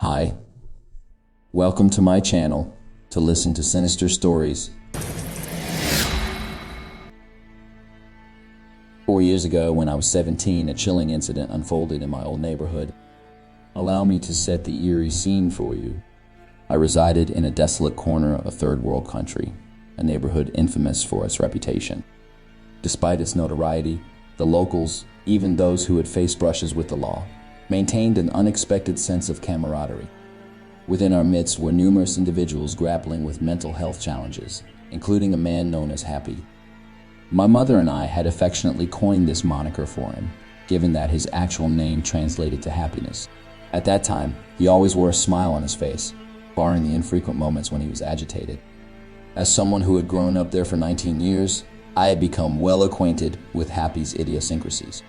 Hi, welcome to my channel to listen to sinister stories. 4 years ago, when I was 17, a chilling incident unfolded in my old neighborhood. Allow me to set the eerie scene for you. I resided in a desolate corner of a third world country, a neighborhood infamous for its reputation. Despite its notoriety, the locals, even those who had faced brushes with the law, maintained an unexpected sense of camaraderie. Within our midst were numerous individuals grappling with mental health challenges, including a man known as Happy. My mother and I had affectionately coined this moniker for him, given that his actual name translated to happiness. At that time, he always wore a smile on his face, barring the infrequent moments when he was agitated. As someone who had grown up there for 19 years, I had become well acquainted with Happy's idiosyncrasies.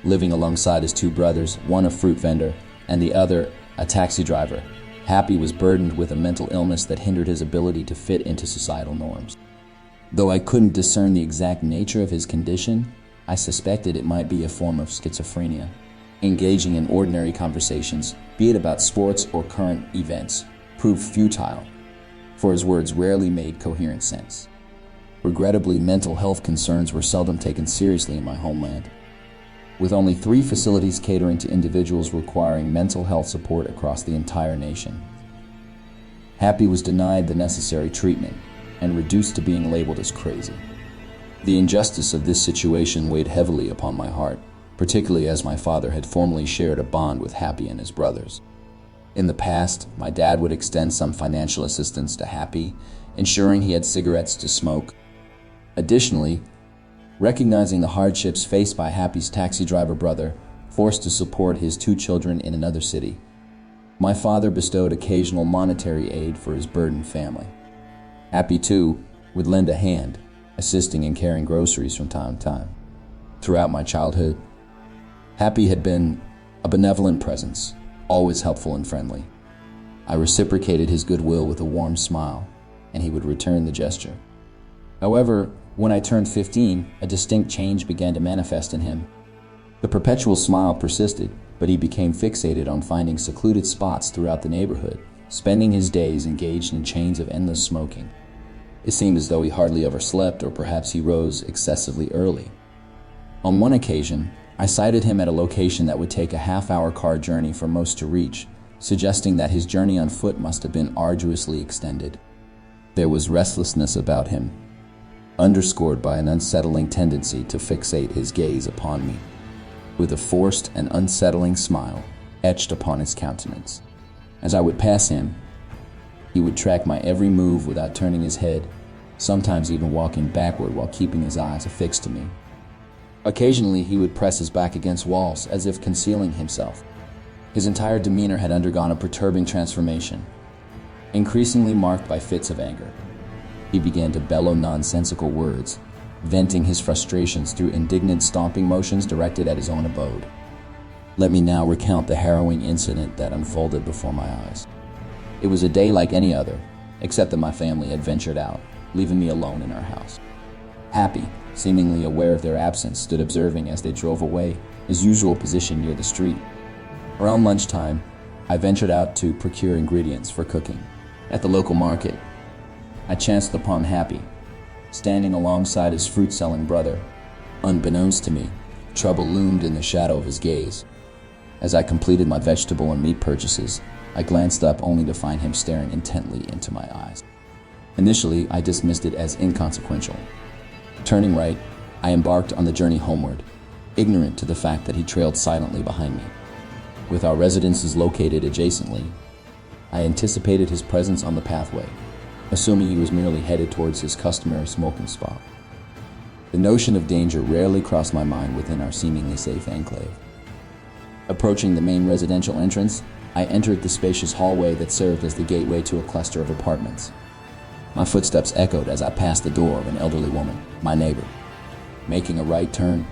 Living alongside his two brothers, one a fruit vendor and the other a taxi driver, Happy was burdened with a mental illness that hindered his ability to fit into societal norms. Though I couldn't discern the exact nature of his condition, I suspected it might be a form of schizophrenia. Engaging in ordinary conversations, be it about sports or current events, proved futile, for his words rarely made coherent sense. Regrettably, mental health concerns were seldom taken seriously in my homeland, with only 3 facilities catering to individuals requiring mental health support across the entire nation. Happy was denied the necessary treatment and reduced to being labeled as crazy. The injustice of this situation weighed heavily upon my heart, particularly as my father had formerly shared a bond with Happy and his brothers. In the past, my dad would extend some financial assistance to Happy, ensuring he had cigarettes to smoke. Additionally, recognizing the hardships faced by Happy's taxi driver brother, forced to support his 2 children in another city, my father bestowed occasional monetary aid for his burdened family. Happy, too, would lend a hand, assisting in carrying groceries from time to time. Throughout my childhood, Happy had been a benevolent presence, always helpful and friendly. I reciprocated his goodwill with a warm smile, and he would return the gesture. However, when I turned 15, a distinct change began to manifest in him. The perpetual smile persisted, but he became fixated on finding secluded spots throughout the neighborhood, spending his days engaged in chains of endless smoking. It seemed as though he hardly ever slept, or perhaps he rose excessively early. On one occasion, I sighted him at a location that would take a half-hour car journey for most to reach, suggesting that his journey on foot must have been arduously extended. There was restlessness about him, underscored by an unsettling tendency to fixate his gaze upon me, with a forced and unsettling smile etched upon his countenance. As I would pass him, he would track my every move without turning his head, sometimes even walking backward while keeping his eyes affixed to me. Occasionally, he would press his back against walls as if concealing himself. His entire demeanor had undergone a perturbing transformation, increasingly marked by fits of anger. He began to bellow nonsensical words, venting his frustrations through indignant stomping motions directed at his own abode. Let me now recount the harrowing incident that unfolded before my eyes. It was a day like any other, except that my family had ventured out, leaving me alone in our house. Happy, seemingly aware of their absence, stood observing as they drove away, his usual position near the street. Around lunchtime, I ventured out to procure ingredients for cooking. At the local market, I chanced upon Happy, standing alongside his fruit-selling brother. Unbeknownst to me, trouble loomed in the shadow of his gaze. As I completed my vegetable and meat purchases, I glanced up only to find him staring intently into my eyes. Initially, I dismissed it as inconsequential. Turning right, I embarked on the journey homeward, ignorant to the fact that he trailed silently behind me. With our residences located adjacently, I anticipated his presence on the pathway, assuming he was merely headed towards his customary smoking spot. The notion of danger rarely crossed my mind within our seemingly safe enclave. Approaching the main residential entrance, I entered the spacious hallway that served as the gateway to a cluster of apartments. My footsteps echoed as I passed the door of an elderly woman, my neighbor. Making a right turn,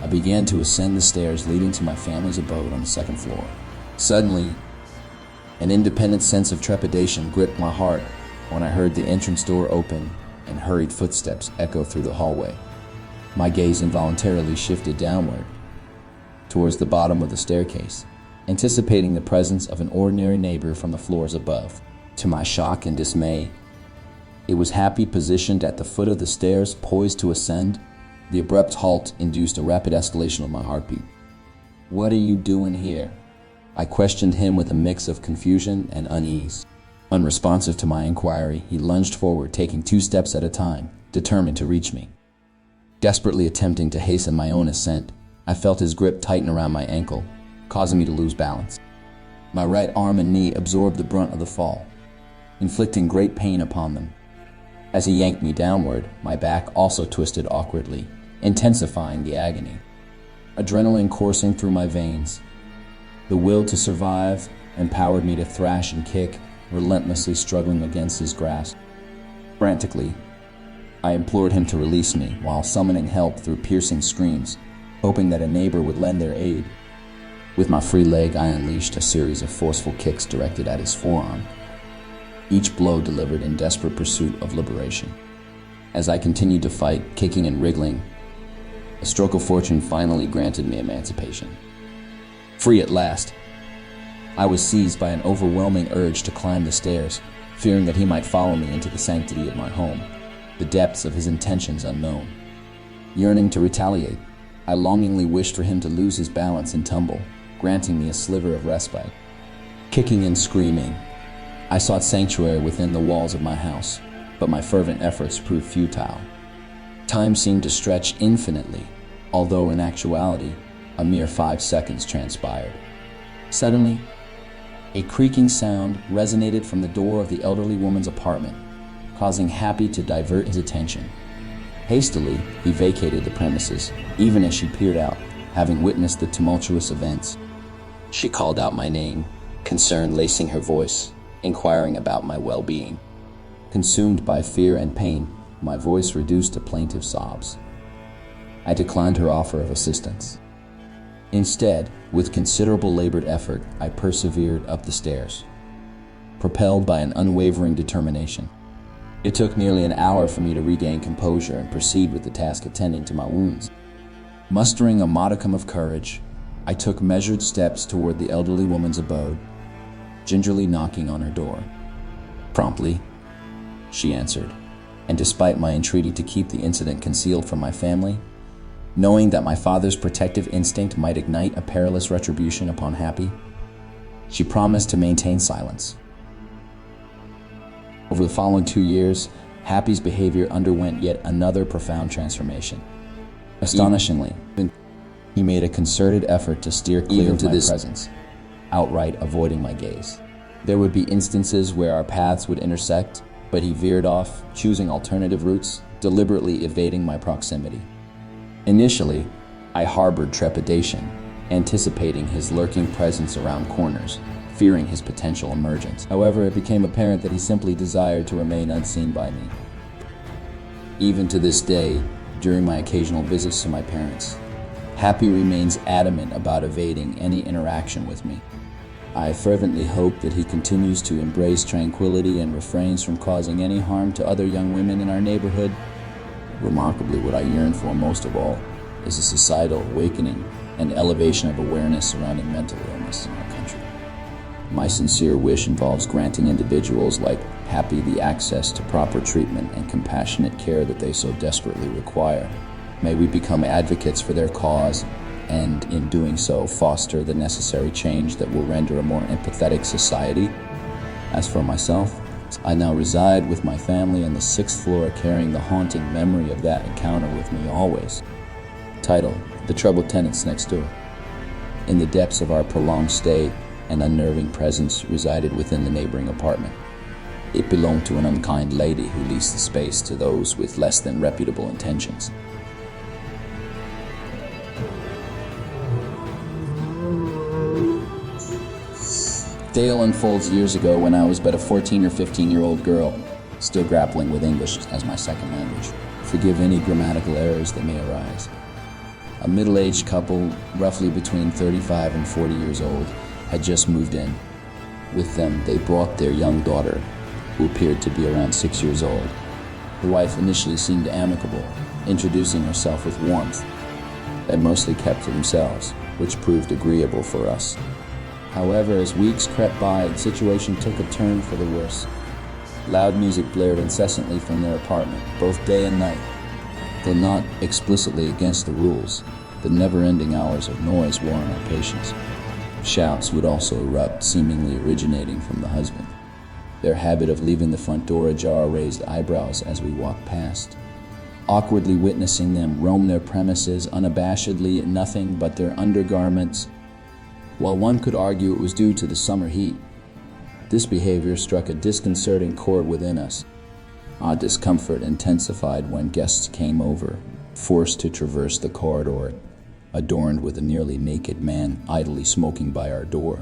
I began to ascend the stairs leading to my family's abode on the 2nd floor. Suddenly, an independent sense of trepidation gripped my heart when I heard the entrance door open and hurried footsteps echo through the hallway. My gaze involuntarily shifted downward, towards the bottom of the staircase, anticipating the presence of an ordinary neighbor from the floors above. To my shock and dismay, it was Happy, positioned at the foot of the stairs, poised to ascend. The abrupt halt induced a rapid escalation of my heartbeat. "What are you doing here?" I questioned him with a mix of confusion and unease. Unresponsive to my inquiry, he lunged forward, taking 2 steps at a time, determined to reach me. Desperately attempting to hasten my own ascent, I felt his grip tighten around my ankle, causing me to lose balance. My right arm and knee absorbed the brunt of the fall, inflicting great pain upon them. As he yanked me downward, my back also twisted awkwardly, intensifying the agony. Adrenaline coursing through my veins. The will to survive empowered me to thrash and kick, relentlessly struggling against his grasp. Frantically, I implored him to release me while summoning help through piercing screams, hoping that a neighbor would lend their aid. With my free leg, I unleashed a series of forceful kicks directed at his forearm, each blow delivered in desperate pursuit of liberation. As I continued to fight, kicking and wriggling, a stroke of fortune finally granted me emancipation. Free at last, I was seized by an overwhelming urge to climb the stairs, fearing that he might follow me into the sanctity of my home, the depths of his intentions unknown. Yearning to retaliate, I longingly wished for him to lose his balance and tumble, granting me a sliver of respite. Kicking and screaming, I sought sanctuary within the walls of my house, but my fervent efforts proved futile. Time seemed to stretch infinitely, although in actuality, a mere 5 seconds transpired. Suddenly, a creaking sound resonated from the door of the elderly woman's apartment, causing Happy to divert his attention. Hastily, he vacated the premises, even as she peered out, having witnessed the tumultuous events. She called out my name, concern lacing her voice, inquiring about my well-being. Consumed by fear and pain, my voice reduced to plaintive sobs. I declined her offer of assistance. Instead, with considerable labored effort, I persevered up the stairs, propelled by an unwavering determination. It took nearly an hour for me to regain composure and proceed with the task of tending to my wounds. Mustering a modicum of courage, I took measured steps toward the elderly woman's abode, gingerly knocking on her door. Promptly, she answered, and despite my entreaty to keep the incident concealed from my family, knowing that my father's protective instinct might ignite a perilous retribution upon Happy, she promised to maintain silence. Over the following 2 years, Happy's behavior underwent yet another profound transformation. Astonishingly, he made a concerted effort to steer clear of my presence, outright avoiding my gaze. There would be instances where our paths would intersect, but he veered off, choosing alternative routes, deliberately evading my proximity. Initially, I harbored trepidation, anticipating his lurking presence around corners, fearing his potential emergence. However, it became apparent that he simply desired to remain unseen by me. Even to this day, during my occasional visits to my parents, Happy remains adamant about evading any interaction with me. I fervently hope that he continues to embrace tranquility and refrains from causing any harm to other young women in our neighborhood. Remarkably, what I yearn for most of all is a societal awakening and elevation of awareness surrounding mental illness in our country. My sincere wish involves granting individuals like Happy the access to proper treatment and compassionate care that they so desperately require. May we become advocates for their cause, and in doing so, foster the necessary change that will render a more empathetic society. As for myself, I now reside with my family on the 6th floor, carrying the haunting memory of that encounter with me always. Title: The Troubled Tenants Next Door. In the depths of our prolonged stay, an unnerving presence resided within the neighboring apartment. It belonged to an unkind lady who leased the space to those with less than reputable intentions. Tale unfolds years ago when I was but a 14 or 15-year-old girl, still grappling with English as my second language. Forgive any grammatical errors that may arise. A middle-aged couple, roughly between 35 and 40 years old, had just moved in. With them, they brought their young daughter, who appeared to be around 6 years old. The wife initially seemed amicable, introducing herself with warmth. They mostly kept to themselves, which proved agreeable for us. However, as weeks crept by, the situation took a turn for the worse. Loud music blared incessantly from their apartment, both day and night. Though not explicitly against the rules, the never-ending hours of noise wore on our patience. Shouts would also erupt, seemingly originating from the husband. Their habit of leaving the front door ajar raised eyebrows as we walked past. Awkwardly witnessing them roam their premises unabashedly in nothing but their undergarments. While one could argue it was due to the summer heat, this behavior struck a disconcerting chord within us. Our discomfort intensified when guests came over, forced to traverse the corridor, adorned with a nearly naked man idly smoking by our door.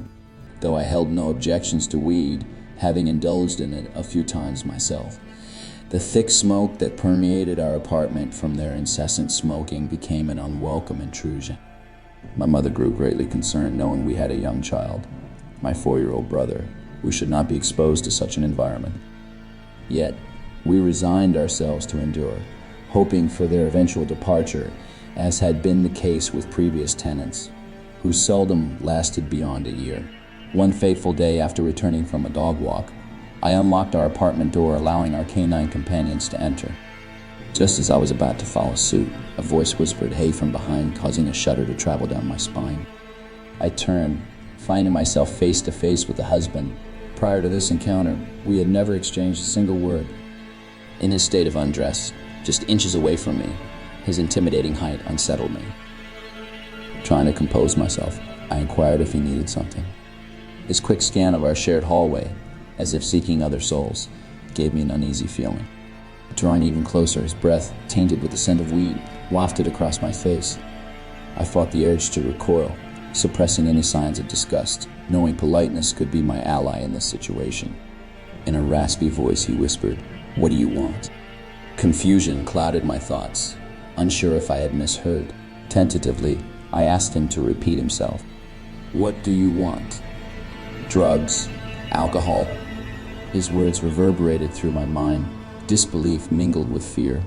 Though I held no objections to weed, having indulged in it a few times myself, the thick smoke that permeated our apartment from their incessant smoking became an unwelcome intrusion. My mother grew greatly concerned knowing we had a young child, my 4-year-old brother, who should not be exposed to such an environment. Yet, we resigned ourselves to endure, hoping for their eventual departure, as had been the case with previous tenants, who seldom lasted beyond a year. One fateful day after returning from a dog walk, I unlocked our apartment door, allowing our canine companions to enter. Just as I was about to follow suit, a voice whispered "Hey" from behind, causing a shudder to travel down my spine. I turned, finding myself face to face with the husband. Prior to this encounter, we had never exchanged a single word. In his state of undress, just inches away from me, his intimidating height unsettled me. Trying to compose myself, I inquired if he needed something. His quick scan of our shared hallway, as if seeking other souls, gave me an uneasy feeling. Drawing even closer, his breath, tainted with the scent of weed, wafted across my face. I fought the urge to recoil, suppressing any signs of disgust, knowing politeness could be my ally in this situation. In a raspy voice, he whispered, "What do you want?" Confusion clouded my thoughts, unsure if I had misheard. Tentatively, I asked him to repeat himself. "What do you want?" "Drugs, alcohol." His words reverberated through my mind, disbelief mingled with fear.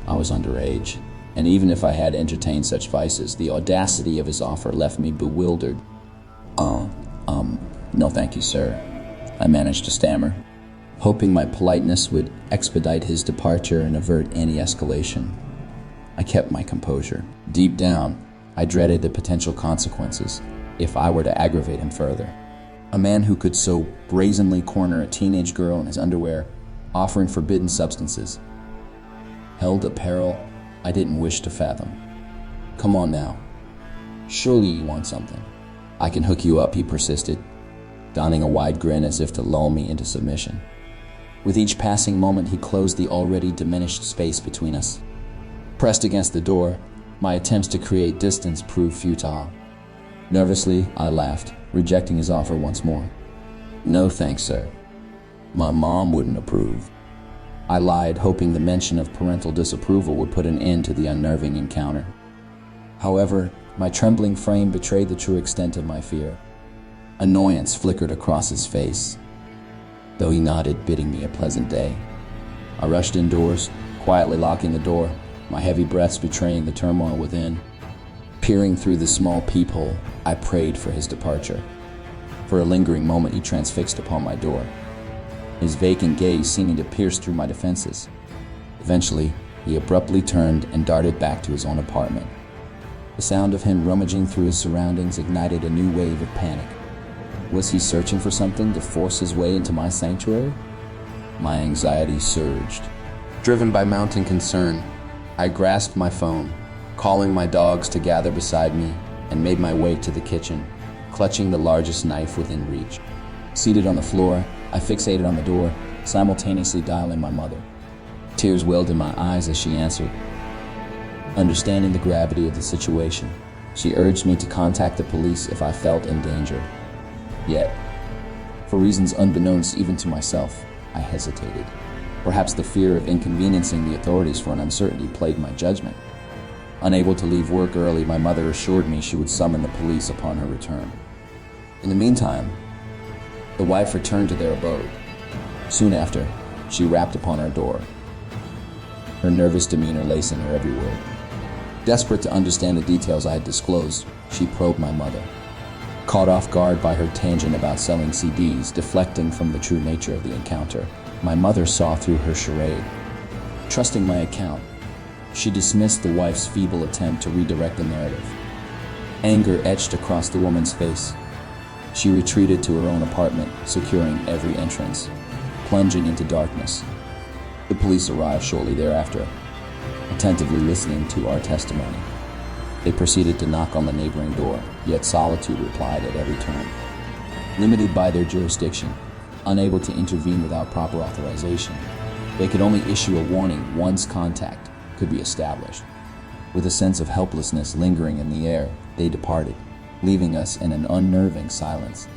I was underage, and even if I had entertained such vices, the audacity of his offer left me bewildered. No thank you, sir," I managed to stammer, hoping my politeness would expedite his departure and avert any escalation. I kept my composure. Deep down, I dreaded the potential consequences if I were to aggravate him further. A man who could so brazenly corner a teenage girl in his underwear, offering forbidden substances, held a peril I didn't wish to fathom. "Come on now. Surely you want something. I can hook you up," he persisted, donning a wide grin as if to lull me into submission. With each passing moment, he closed the already diminished space between us. Pressed against the door, my attempts to create distance proved futile. Nervously, I laughed, rejecting his offer once more. "No thanks, sir. My mom wouldn't approve." I lied, hoping the mention of parental disapproval would put an end to the unnerving encounter. However, my trembling frame betrayed the true extent of my fear. Annoyance flickered across his face, though he nodded, bidding me a pleasant day. I rushed indoors, quietly locking the door, my heavy breaths betraying the turmoil within. Peering through the small peephole, I prayed for his departure. For a lingering moment, he transfixed upon my door, his vacant gaze seeming to pierce through my defenses. Eventually, he abruptly turned and darted back to his own apartment. The sound of him rummaging through his surroundings ignited a new wave of panic. Was he searching for something to force his way into my sanctuary? My anxiety surged. Driven by mounting concern, I grasped my phone, calling my dogs to gather beside me, and made my way to the kitchen, clutching the largest knife within reach. Seated on the floor, I fixated on the door, simultaneously dialing my mother. Tears welled in my eyes as she answered. Understanding the gravity of the situation, she urged me to contact the police if I felt in danger. Yet, for reasons unbeknownst even to myself, I hesitated. Perhaps the fear of inconveniencing the authorities for an uncertainty plagued my judgment. Unable to leave work early, my mother assured me she would summon the police upon her return. In the meantime, the wife returned to their abode. Soon after, she rapped upon our door, her nervous demeanor lacing her every word. Desperate to understand the details I had disclosed, she probed my mother. Caught off guard by her tangent about selling CDs, deflecting from the true nature of the encounter, my mother saw through her charade. Trusting my account, she dismissed the wife's feeble attempt to redirect the narrative. Anger etched across the woman's face. She retreated to her own apartment, securing every entrance, plunging into darkness. The police arrived shortly thereafter, attentively listening to our testimony. They proceeded to knock on the neighboring door, yet solitude replied at every turn. Limited by their jurisdiction, unable to intervene without proper authorization, they could only issue a warning once contact could be established. With a sense of helplessness lingering in the air, they departed, leaving us in an unnerving silence.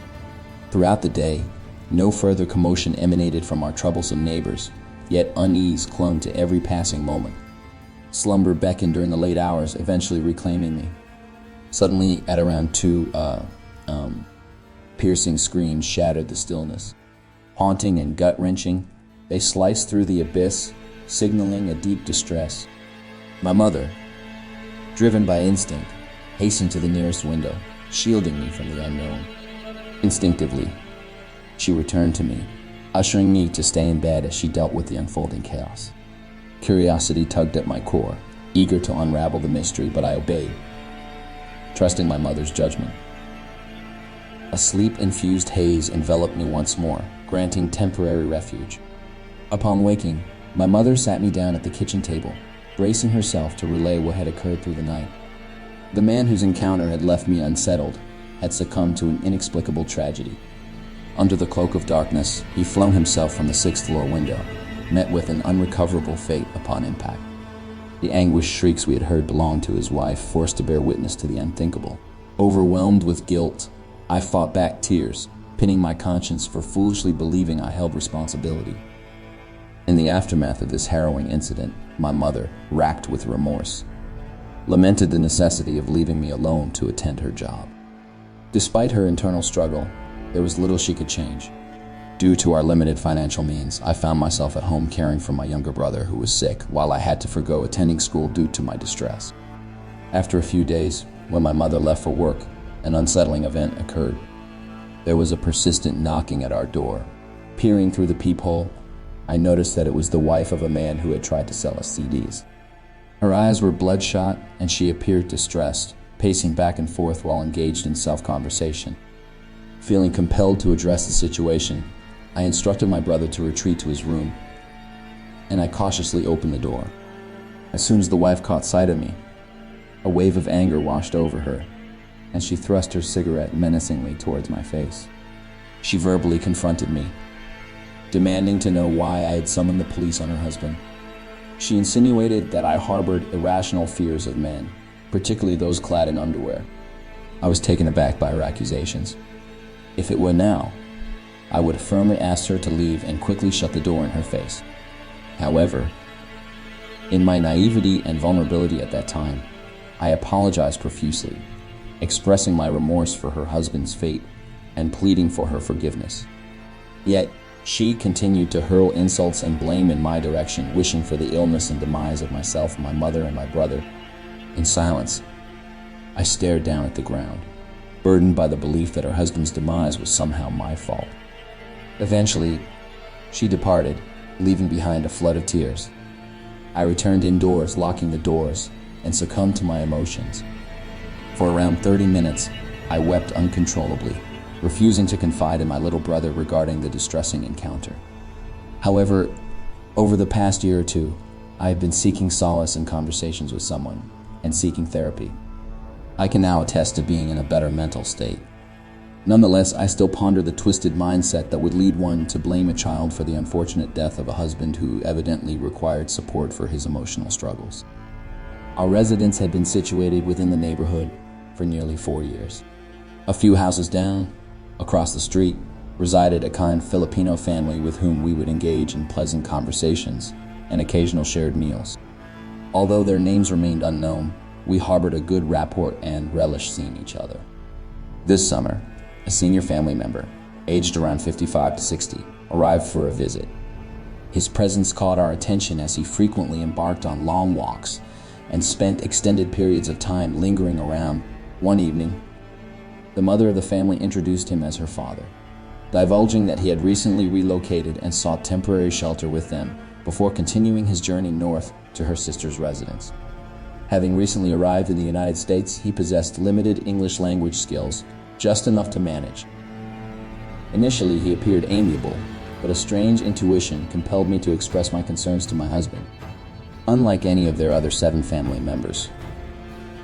Throughout the day, no further commotion emanated from our troublesome neighbors, yet unease clung to every passing moment. Slumber beckoned during the late hours, eventually reclaiming me. Suddenly, at around 2, piercing screams shattered the stillness. Haunting and gut-wrenching, they sliced through the abyss, signaling a deep distress. My mother, driven by instinct, hastened to the nearest window, shielding me from the unknown. Instinctively, she returned to me, ushering me to stay in bed as she dealt with the unfolding chaos. Curiosity tugged at my core, eager to unravel the mystery, but I obeyed, trusting my mother's judgment. A sleep-infused haze enveloped me once more, granting temporary refuge. Upon waking, my mother sat me down at the kitchen table, bracing herself to relay what had occurred through the night. The man whose encounter had left me unsettled had succumbed to an inexplicable tragedy. Under the cloak of darkness, he flung himself from the 6th floor window, met with an unrecoverable fate upon impact. The anguished shrieks we had heard belonged to his wife, forced to bear witness to the unthinkable. Overwhelmed with guilt, I fought back tears, pinning my conscience for foolishly believing I held responsibility. In the aftermath of this harrowing incident, my mother, racked with remorse, lamented the necessity of leaving me alone to attend her job. Despite her internal struggle, there was little she could change. Due to our limited financial means, I found myself at home caring for my younger brother who was sick, while I had to forgo attending school due to my distress. After a few days, when my mother left for work, an unsettling event occurred. There was a persistent knocking at our door. Peering through the peephole, I noticed that it was the wife of a man who had tried to sell us CDs. Her eyes were bloodshot, and she appeared distressed, pacing back and forth while engaged in self-conversation. Feeling compelled to address the situation, I instructed my brother to retreat to his room, and I cautiously opened the door. As soon as the wife caught sight of me, a wave of anger washed over her, and she thrust her cigarette menacingly towards my face. She verbally confronted me, demanding to know why I had summoned the police on her husband. She insinuated that I harbored irrational fears of men, particularly those clad in underwear. I was taken aback by her accusations. If it were now, I would have firmly asked her to leave and quickly shut the door in her face. However, in my naivety and vulnerability at that time, I apologized profusely, expressing my remorse for her husband's fate and pleading for her forgiveness. Yet, she continued to hurl insults and blame in my direction, wishing for the illness and demise of myself, my mother, and my brother. In silence, I stared down at the ground, burdened by the belief that her husband's demise was somehow my fault. Eventually, she departed, leaving behind a flood of tears. I returned indoors, locking the doors, and succumbed to my emotions. For around 30 minutes, I wept uncontrollably, refusing to confide in my little brother regarding the distressing encounter. However, over the past year or two, I have been seeking solace in conversations with someone and seeking therapy. I can now attest to being in a better mental state. Nonetheless, I still ponder the twisted mindset that would lead one to blame a child for the unfortunate death of a husband who evidently required support for his emotional struggles. Our residence had been situated within the neighborhood for nearly 4 years. A few houses down, across the street, resided a kind Filipino family with whom we would engage in pleasant conversations and occasional shared meals. Although their names remained unknown, we harbored a good rapport and relished seeing each other. This summer, a senior family member, aged around 55 to 60, arrived for a visit. His presence caught our attention as he frequently embarked on long walks and spent extended periods of time lingering around. One evening, the mother of the family introduced him as her father, divulging that he had recently relocated and sought temporary shelter with them before continuing his journey north to her sister's residence. Having recently arrived in the United States, he possessed limited English language skills, just enough to manage. Initially, he appeared amiable, but a strange intuition compelled me to express my concerns to my husband. Unlike any of their other 7 family members,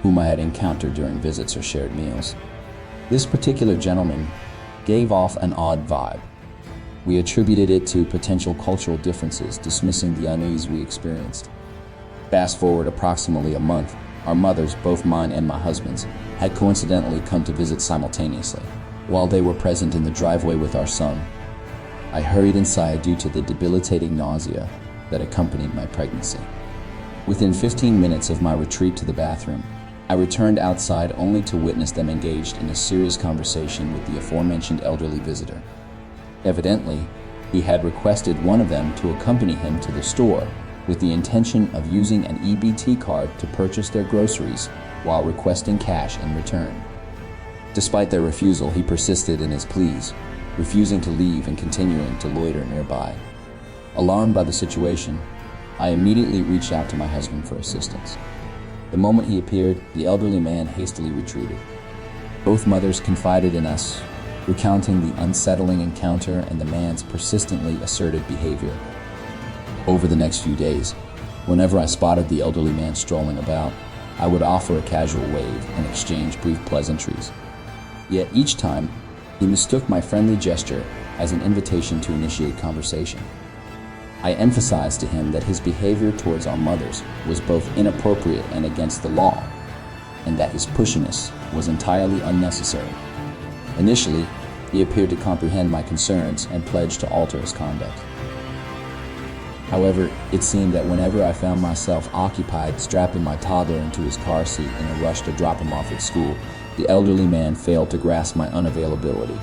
whom I had encountered during visits or shared meals, this particular gentleman gave off an odd vibe. We attributed it to potential cultural differences, dismissing the unease we experienced. Fast forward approximately a month, our mothers, both mine and my husband's, had coincidentally come to visit simultaneously. While they were present in the driveway with our son, I hurried inside due to the debilitating nausea that accompanied my pregnancy. Within 15 minutes of my retreat to the bathroom, I returned outside only to witness them engaged in a serious conversation with the aforementioned elderly visitor. Evidently, he had requested one of them to accompany him to the store with the intention of using an EBT card to purchase their groceries while requesting cash in return. Despite their refusal, he persisted in his pleas, refusing to leave and continuing to loiter nearby. Alarmed by the situation, I immediately reached out to my husband for assistance. The moment he appeared, the elderly man hastily retreated. Both mothers confided in us, recounting the unsettling encounter and the man's persistently assertive behavior. Over the next few days, whenever I spotted the elderly man strolling about, I would offer a casual wave and exchange brief pleasantries. Yet each time, he mistook my friendly gesture as an invitation to initiate conversation. I emphasized to him that his behavior towards our mothers was both inappropriate and against the law, and that his pushiness was entirely unnecessary. Initially, he appeared to comprehend my concerns and pledged to alter his conduct. However, it seemed that whenever I found myself occupied strapping my toddler into his car seat in a rush to drop him off at school, the elderly man failed to grasp my unavailability.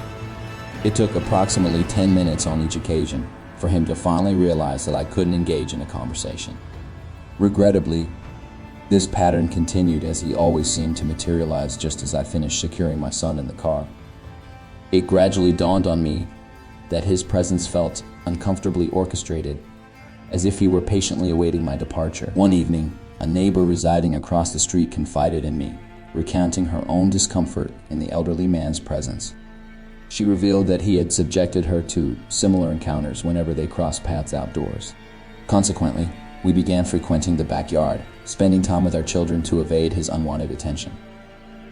It took approximately 10 minutes on each occasion for him to finally realize that I couldn't engage in a conversation. Regrettably, this pattern continued as he always seemed to materialize just as I finished securing my son in the car. It gradually dawned on me that his presence felt uncomfortably orchestrated, as if he were patiently awaiting my departure. One evening, a neighbor residing across the street confided in me, recounting her own discomfort in the elderly man's presence. She revealed that he had subjected her to similar encounters whenever they crossed paths outdoors. Consequently, we began frequenting the backyard, spending time with our children to evade his unwanted attention.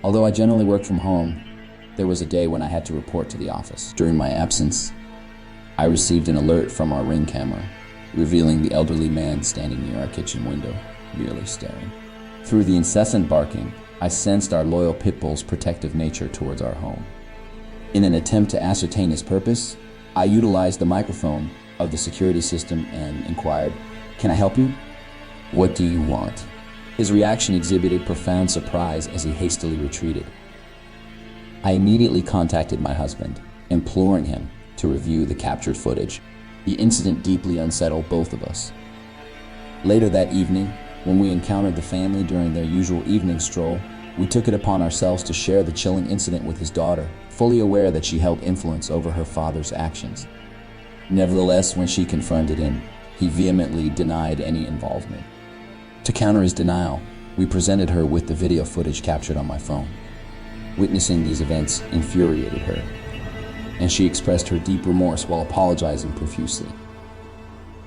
Although I generally worked from home, there was a day when I had to report to the office. During my absence, I received an alert from our Ring camera, revealing the elderly man standing near our kitchen window, merely staring. Through the incessant barking, I sensed our loyal pit bull's protective nature towards our home. In an attempt to ascertain his purpose, I utilized the microphone of the security system and inquired, "Can I help you?" "What do you want?" His reaction exhibited profound surprise as he hastily retreated. I immediately contacted my husband, imploring him to review the captured footage. The incident deeply unsettled both of us. Later that evening, when we encountered the family during their usual evening stroll, we took it upon ourselves to share the chilling incident with his daughter, fully aware that she held influence over her father's actions. Nevertheless, when she confronted him, he vehemently denied any involvement. To counter his denial, we presented her with the video footage captured on my phone. Witnessing these events infuriated her, and she expressed her deep remorse while apologizing profusely.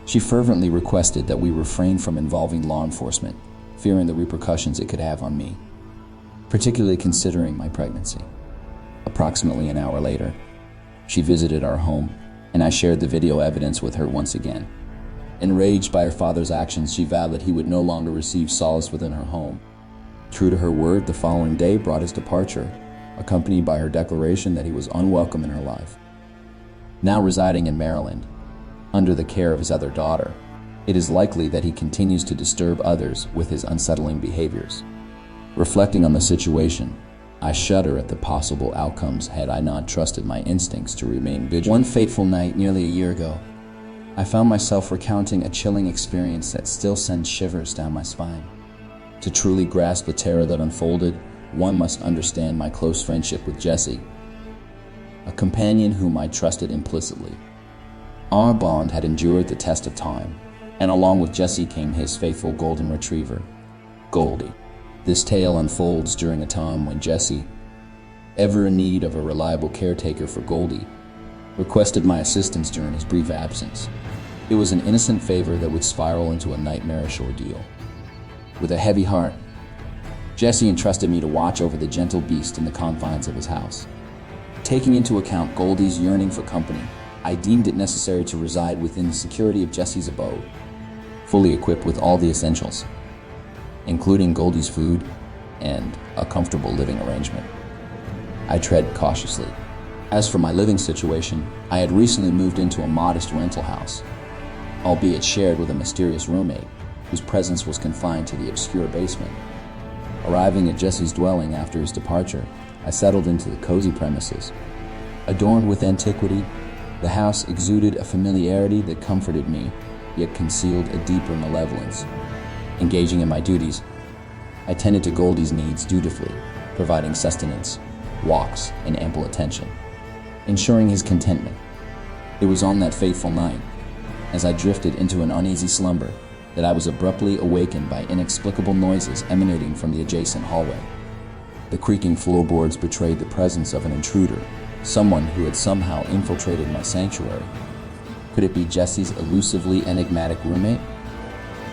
She fervently requested that we refrain from involving law enforcement, fearing the repercussions it could have on me, particularly considering my pregnancy. Approximately an hour later, she visited our home, and I shared the video evidence with her once again. Enraged by her father's actions, she vowed that he would no longer receive solace within her home. True to her word, the following day brought his departure, accompanied by her declaration that he was unwelcome in her life. Now residing in Maryland, under the care of his other daughter, it is likely that he continues to disturb others with his unsettling behaviors. Reflecting on the situation, I shudder at the possible outcomes had I not trusted my instincts to remain vigilant. One fateful night nearly a year ago, I found myself recounting a chilling experience that still sends shivers down my spine. To truly grasp the terror that unfolded, one must understand my close friendship with Jessie, a companion whom I trusted implicitly. Our bond had endured the test of time, and along with Jessie came his faithful golden retriever, Goldie. This tale unfolds during a time when Jessie, ever in need of a reliable caretaker for Goldie, requested my assistance during his brief absence. It was an innocent favor that would spiral into a nightmarish ordeal. With a heavy heart, Jessie entrusted me to watch over the gentle beast in the confines of his house. Taking into account Goldie's yearning for company, I deemed it necessary to reside within the security of Jessie's abode, fully equipped with all the essentials, including Goldie's food and a comfortable living arrangement. I tread cautiously. As for my living situation, I had recently moved into a modest rental house, albeit shared with a mysterious roommate whose presence was confined to the obscure basement. Arriving at Jessie's dwelling after his departure, I settled into the cozy premises. Adorned with antiquity, the house exuded a familiarity that comforted me, yet concealed a deeper malevolence. Engaging in my duties, I tended to Goldie's needs dutifully, providing sustenance, walks, and ample attention, ensuring his contentment. It was on that fateful night, as I drifted into an uneasy slumber, that I was abruptly awakened by inexplicable noises emanating from the adjacent hallway. The creaking floorboards betrayed the presence of an intruder, someone who had somehow infiltrated my sanctuary. Could it be Jessie's elusively enigmatic roommate?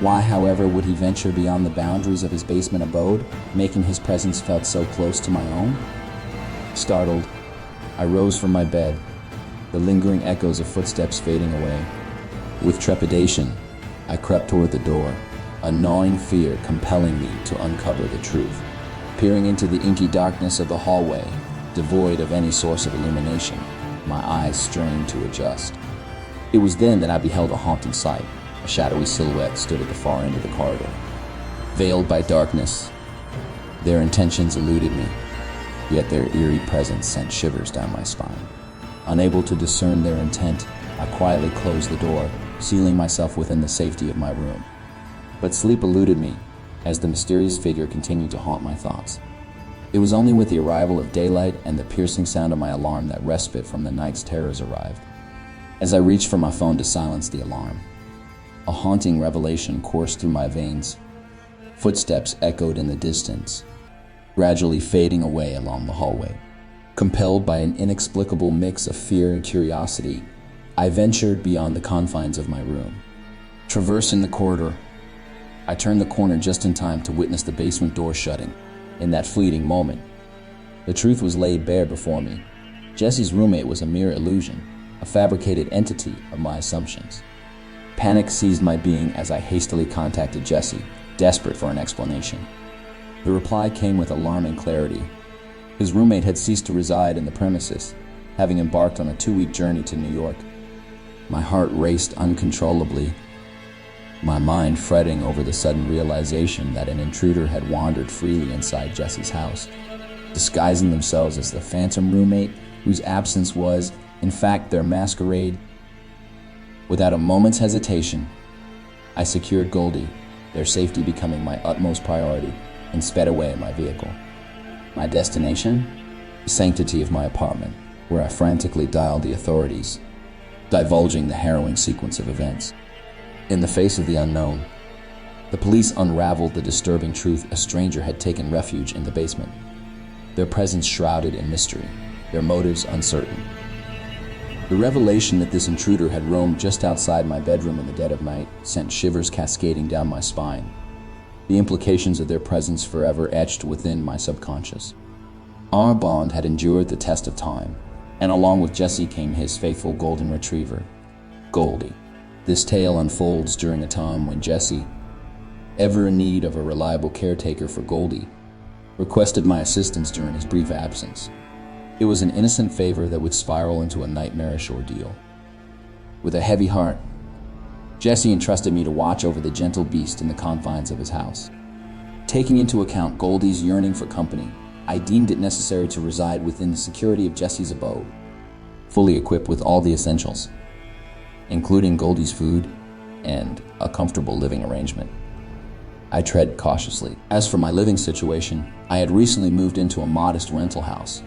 Why, however, would he venture beyond the boundaries of his basement abode, making his presence felt so close to my own? Startled, I rose from my bed, the lingering echoes of footsteps fading away. With trepidation, I crept toward the door, a gnawing fear compelling me to uncover the truth. Peering into the inky darkness of the hallway, devoid of any source of illumination, my eyes strained to adjust. It was then that I beheld a haunting sight. A shadowy silhouette stood at the far end of the corridor. Veiled by darkness, their intentions eluded me, yet their eerie presence sent shivers down my spine. Unable to discern their intent, I quietly closed the door, sealing myself within the safety of my room. But sleep eluded me, as the mysterious figure continued to haunt my thoughts. It was only with the arrival of daylight and the piercing sound of my alarm that respite from the night's terrors arrived. As I reached for my phone to silence the alarm, a haunting revelation coursed through my veins. Footsteps echoed in the distance, gradually fading away along the hallway. Compelled by an inexplicable mix of fear and curiosity, I ventured beyond the confines of my room. Traversing the corridor, I turned the corner just in time to witness the basement door shutting. In that fleeting moment, the truth was laid bare before me. Jessie's roommate was a mere illusion, a fabricated entity of my assumptions. Panic seized my being as I hastily contacted Jessie, desperate for an explanation. The reply came with alarming clarity. His roommate had ceased to reside in the premises, having embarked on a 2-week journey to New York. My heart raced uncontrollably, my mind fretting over the sudden realization that an intruder had wandered freely inside Jessie's house, disguising themselves as the phantom roommate whose absence was, in fact, their masquerade. Without a moment's hesitation, I secured Goldie, their safety becoming my utmost priority, and sped away in my vehicle. My destination? The sanctity of my apartment, where I frantically dialed the authorities, divulging the harrowing sequence of events. In the face of the unknown, the police unraveled the disturbing truth: a stranger had taken refuge in the basement, their presence shrouded in mystery, their motives uncertain. The revelation that this intruder had roamed just outside my bedroom in the dead of night sent shivers cascading down my spine, the implications of their presence forever etched within my subconscious. Our bond had endured the test of time, and along with Jessie came his faithful golden retriever, Goldie. This tale unfolds during a time when Jessie, ever in need of a reliable caretaker for Goldie, requested my assistance during his brief absence. It was an innocent favor that would spiral into a nightmarish ordeal. With a heavy heart, Jessie entrusted me to watch over the gentle beast in the confines of his house. Taking into account Goldie's yearning for company, I deemed it necessary to reside within the security of Jessie's abode, fully equipped with all the essentials, including Goldie's food and a comfortable living arrangement. I tread cautiously. As for my living situation, I had recently moved into a modest rental house,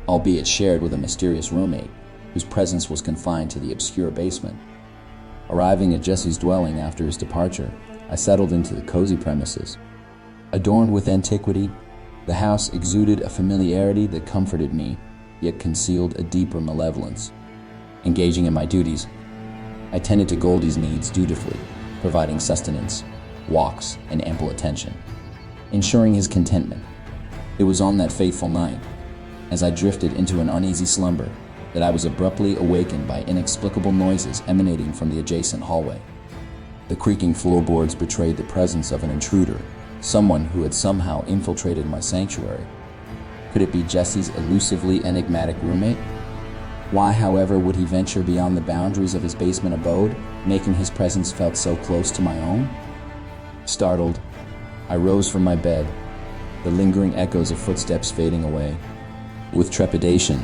albeit shared with a mysterious roommate whose presence was confined to the obscure basement. Arriving at Jesse's dwelling after his departure, I settled into the cozy premises. Adorned with antiquity, the house exuded a familiarity that comforted me, yet concealed a deeper malevolence. Engaging in my duties, I tended to Goldie's needs dutifully, providing sustenance, walks, and ample attention, ensuring his contentment. It was on that fateful night, as I drifted into an uneasy slumber, that I was abruptly awakened by inexplicable noises emanating from the adjacent hallway. The creaking floorboards betrayed the presence of an intruder, someone who had somehow infiltrated my sanctuary. Could it be Jesse's elusively enigmatic roommate? Why, however, would he venture beyond the boundaries of his basement abode, making his presence felt so close to my own? Startled, I rose from my bed, the lingering echoes of footsteps fading away. With trepidation,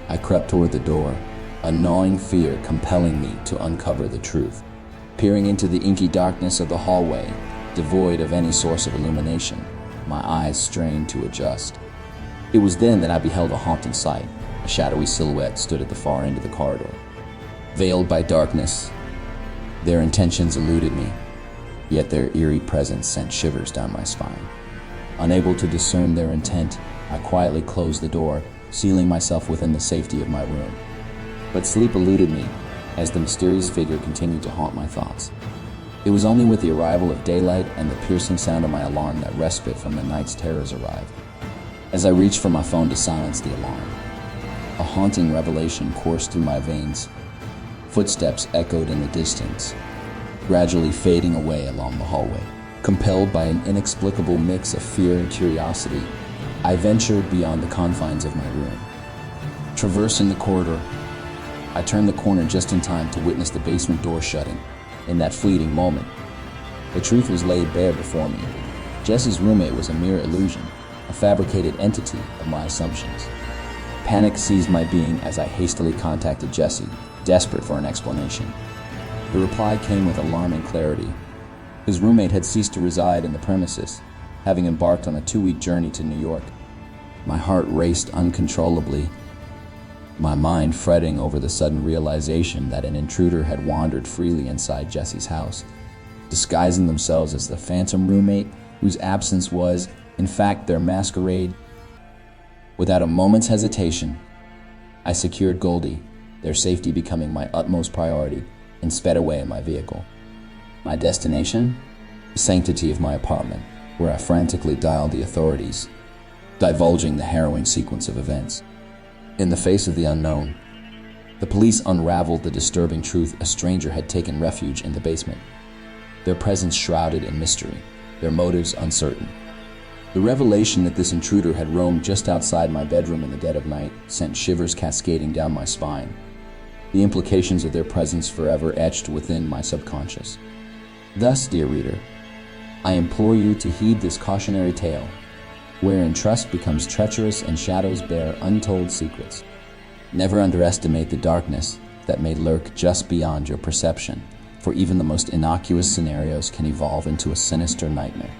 I crept toward the door, a gnawing fear compelling me to uncover the truth. Peering into the inky darkness of the hallway, devoid of any source of illumination, my eyes strained to adjust. It was then that I beheld a haunting sight. A shadowy silhouette stood at the far end of the corridor. Veiled by darkness, their intentions eluded me, yet their eerie presence sent shivers down my spine. Unable to discern their intent, I quietly closed the door, sealing myself within the safety of my room. But sleep eluded me as the mysterious figure continued to haunt my thoughts. It was only with the arrival of daylight and the piercing sound of my alarm that respite from the night's terrors arrived. As I reached for my phone to silence the alarm, a haunting revelation coursed through my veins. Footsteps echoed in the distance, gradually fading away along the hallway. Compelled by an inexplicable mix of fear and curiosity, I ventured beyond the confines of my room. Traversing the corridor, I turned the corner just in time to witness the basement door shutting. In that fleeting moment, the truth was laid bare before me. Jesse's roommate was a mere illusion, a fabricated entity of my assumptions. Panic seized my being as I hastily contacted Jesse, desperate for an explanation. The reply came with alarming clarity. His roommate had ceased to reside in the premises, having embarked on a 2-week journey to New York. My heart raced uncontrollably, my mind fretting over the sudden realization that an intruder had wandered freely inside Jesse's house, disguising themselves as the phantom roommate whose absence was, in fact, their masquerade. Without a moment's hesitation, I secured Goldie, their safety becoming my utmost priority, and sped away in my vehicle. My destination? The sanctity of my apartment, where I frantically dialed the authorities, divulging the harrowing sequence of events. In the face of the unknown, the police unraveled the disturbing truth: a stranger had taken refuge in the basement, their presence shrouded in mystery, their motives uncertain. The revelation that this intruder had roamed just outside my bedroom in the dead of night sent shivers cascading down my spine, the implications of their presence forever etched within my subconscious. Thus, dear reader, I implore you to heed this cautionary tale, wherein trust becomes treacherous and shadows bear untold secrets. Never underestimate the darkness that may lurk just beyond your perception, for even the most innocuous scenarios can evolve into a sinister nightmare.